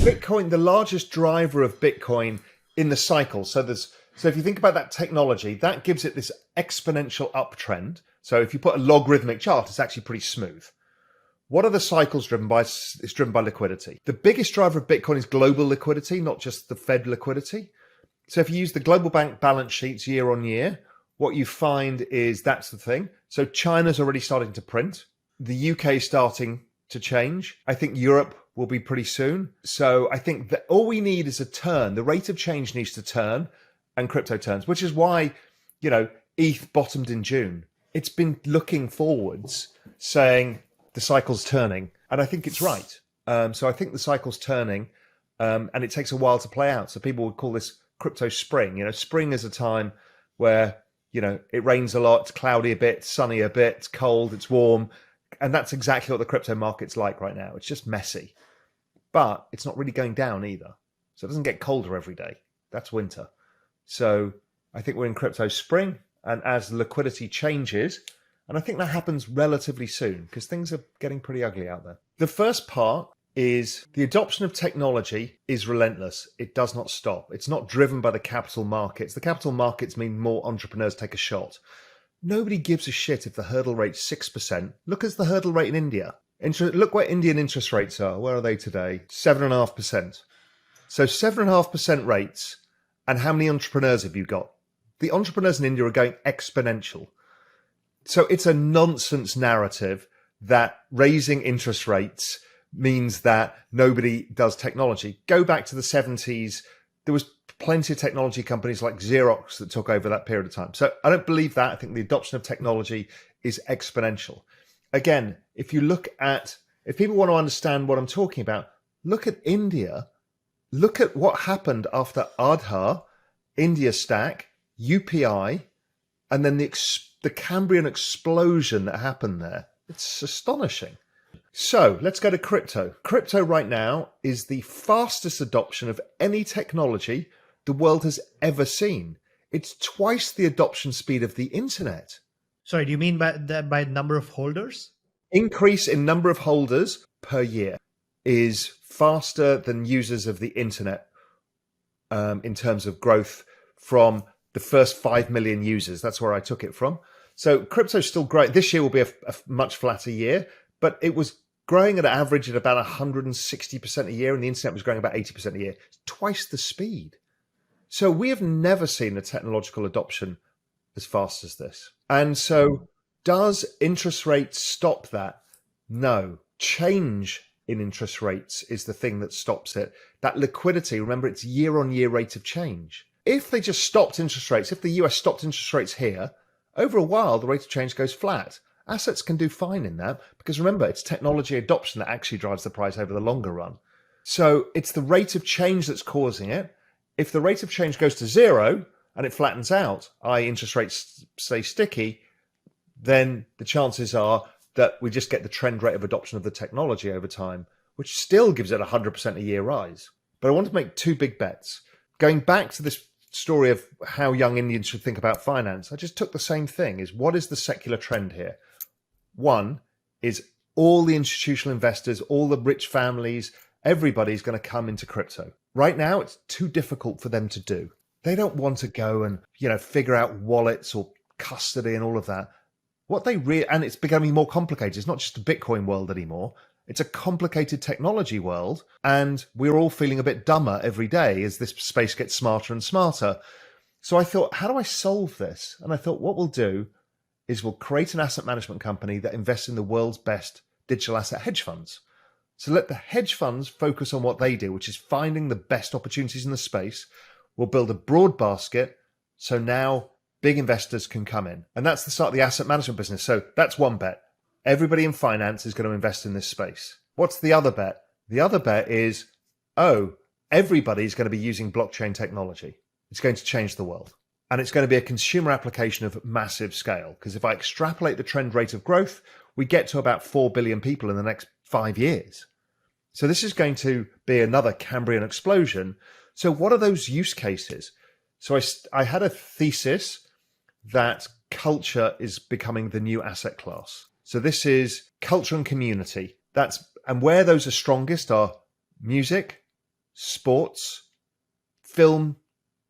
Bitcoin, the largest driver of Bitcoin in the cycle. So if you think about that technology, that gives it this exponential uptrend. So if you put a logarithmic chart, it's actually pretty smooth. What are the cycles driven by? It's driven by liquidity. The biggest driver of Bitcoin is global liquidity, not just the Fed liquidity. So if you use the global bank balance sheets year on year, what you find is that's the thing. So China's already starting to print. The UK is starting to change. I think Europe will be pretty soon. So I think that all we need is a turn. The rate of change needs to turn and crypto turns, which is why, ETH bottomed in June. It's been looking forwards saying the cycle's turning. And I think it's right. So I think the cycle's turning and it takes a while to play out. So people would call this crypto spring. Spring is a time where, it rains a lot, it's cloudy a bit, sunny a bit, it's cold, it's warm. And that's exactly what the crypto market's like right now. It's just messy. But it's not really going down either. So it doesn't get colder every day. That's winter. So I think we're in crypto spring. And as liquidity changes, and I think that happens relatively soon because things are getting pretty ugly out there. The first part is the adoption of technology is relentless. It does not stop. It's not driven by the capital markets. The capital markets mean more entrepreneurs take a shot. Nobody gives a shit if the hurdle rate's 6%. Look at the hurdle rate in India. Look where Indian interest rates are. Where are they today? 7.5%. So 7.5% rates. And how many entrepreneurs have you got? The entrepreneurs in India are going exponential. So it's a nonsense narrative that raising interest rates means that nobody does technology. Go back to the 70s. There was plenty of technology companies like Xerox that took over that period of time. So I don't believe that. I think the adoption of technology is exponential. Again, if people want to understand what I'm talking about, look at India. Look at what happened after Aadhaar, India Stack, UPI, and then the Cambrian explosion that happened there. It's astonishing. So let's go to crypto. Crypto right now is the fastest adoption of any technology the world has ever seen. It's twice the adoption speed of the internet. Sorry, do you mean by number of holders? Increase in number of holders per year is faster than users of the internet in terms of growth from the first 5 million users. That's where I took it from. So crypto's still growing. This year will be a much flatter year, but it was growing at an average at about 160% a year, and the internet was growing about 80% a year. It's twice the speed. So we have never seen a technological adoption as fast as this. And so does interest rates stop that? No. Change in interest rates is the thing that stops it. That liquidity, remember, it's year-on-year rate of change. If they just stopped interest rates, if the US stopped interest rates here, over a while, the rate of change goes flat. Assets can do fine in that because remember, it's technology adoption that actually drives the price over the longer run. So it's the rate of change that's causing it. If the rate of change goes to zero and it flattens out, i.e. interest rates stay sticky, then the chances are that we just get the trend rate of adoption of the technology over time, which still gives it 100% a year rise. But I want to make two big bets. Going back to this story of how young Indians should think about finance, I just took the same thing. Is what is the secular trend here? One is all the institutional investors, all the rich families, everybody's going to come into crypto. Right now, it's too difficult for them to do. They don't want to go and, figure out wallets or custody and all of that. And it's becoming more complicated. It's not just a Bitcoin world anymore. It's a complicated technology world. And we're all feeling a bit dumber every day as this space gets smarter and smarter. So I thought, how do I solve this? And I thought what we'll do is we'll create an asset management company that invests in the world's best digital asset hedge funds. So let the hedge funds focus on what they do, which is finding the best opportunities in the space. We'll build a broad basket. So now big investors can come in. And that's the start of the asset management business. So that's one bet. Everybody in finance is going to invest in this space. What's the other bet? The other bet is, everybody's going to be using blockchain technology. It's going to change the world. And it's going to be a consumer application of massive scale. Because if I extrapolate the trend rate of growth, we get to about 4 billion people in the next 5 years. So this is going to be another Cambrian explosion. So what are those use cases? So I had a thesis that culture is becoming the new asset class. So this is culture and community. And where those are strongest are music, sports, film,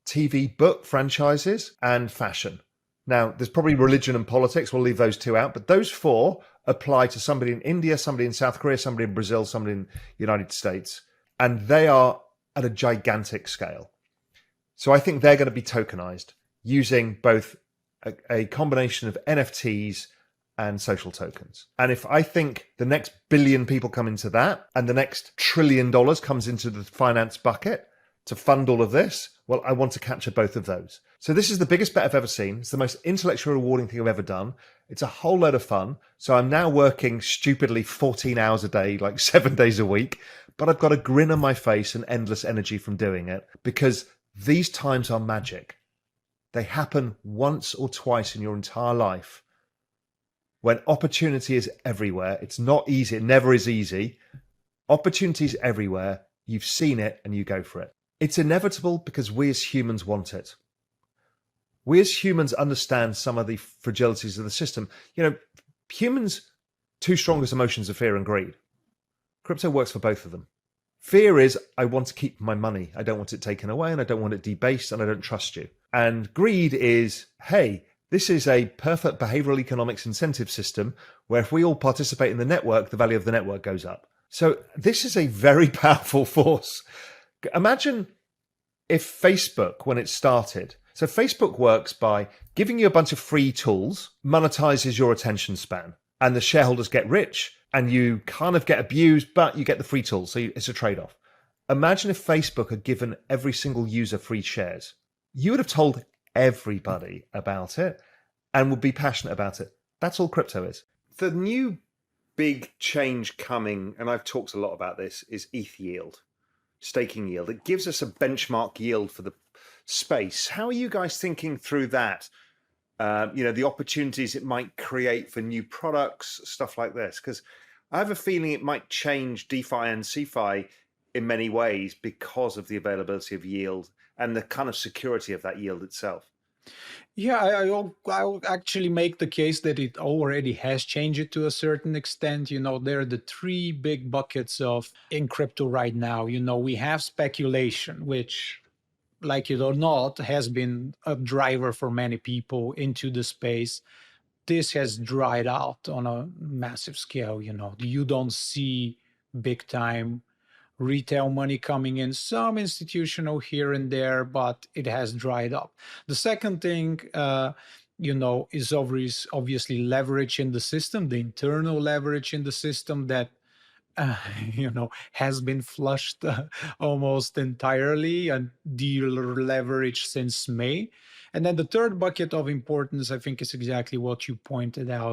TV, book franchises, and fashion. Now, there's probably religion and politics. We'll leave those two out. But those four apply to somebody in India, somebody in South Korea, somebody in Brazil, somebody in the United States. And they are at a gigantic scale. So I think they're going to be tokenized using both a combination of NFTs and social tokens. And if I think the next billion people come into that and the next $1 trillion comes into the finance bucket to fund all of this, well, I want to capture both of those. So this is the biggest bet I've ever seen. It's the most intellectually rewarding thing I've ever done. It's a whole load of fun. So I'm now working stupidly 14 hours a day, like 7 days a week, but I've got a grin on my face and endless energy from doing it because these times are magic. They happen once or twice in your entire life when opportunity is everywhere. It's not easy. It never is easy. Opportunity is everywhere. You've seen it and you go for it. It's inevitable because we as humans want it. We as humans understand some of the fragilities of the system. You know, humans' two strongest emotions are fear and greed. Crypto works for both of them. Fear is, I want to keep my money. I don't want it taken away and I don't want it debased and I don't trust you. And greed is, hey, this is a perfect behavioral economics incentive system where if we all participate in the network, the value of the network goes up. So this is a very powerful force. Imagine if Facebook, when it started, so Facebook works by giving you a bunch of free tools, monetizes your attention span, and the shareholders get rich and you kind of get abused, but you get the free tools. So it's a trade-off. Imagine if Facebook had given every single user free shares. You would have told everybody about it and would be passionate about it. That's all crypto is. The new big change coming, and I've talked a lot about this, is ETH yield, staking yield. It gives us a benchmark yield for the space. How are you guys thinking through that? The opportunities it might create for new products, stuff like this? Because I have a feeling it might change DeFi and CeFi in many ways because of the availability of yield and the kind of security of that yield itself. Yeah, I'll actually make the case that it already has changed it to a certain extent. There are the three big buckets in crypto right now. We have speculation, which, like it or not, has been a driver for many people into the space. This has dried out on a massive scale. You don't see big time retail money coming in, some institutional here and there, but it has dried up. The second thing, is obviously leverage in the system, the internal leverage in the system that, has been flushed almost entirely and de-leveraged since May. And then the third bucket of importance, I think, is exactly what you pointed out.